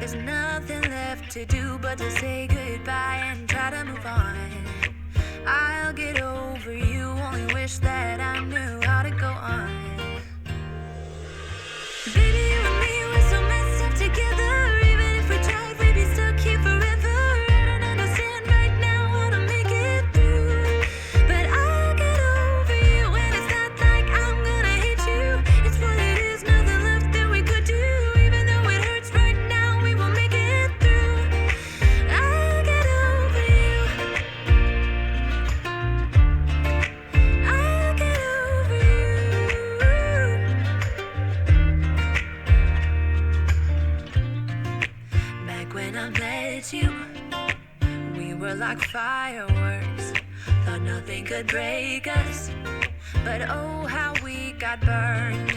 There's nothing left to do but to say goodbye and try to move on. I'll get over you, only wish that I knew how to go on. Baby, you and me, we're so messed up together. Even if we tried, we'd be stuck here forever. I don't understand right now how to make it through, but I'll get over you, and it's not like I'm gonna hate you. It's what it is, nothing left that we could do. Even though it hurts right now, we will make it through. I'll get over you. I'll get over you. Back when I met you, we were like fireworks. Thought nothing could break us, but oh how we got burned.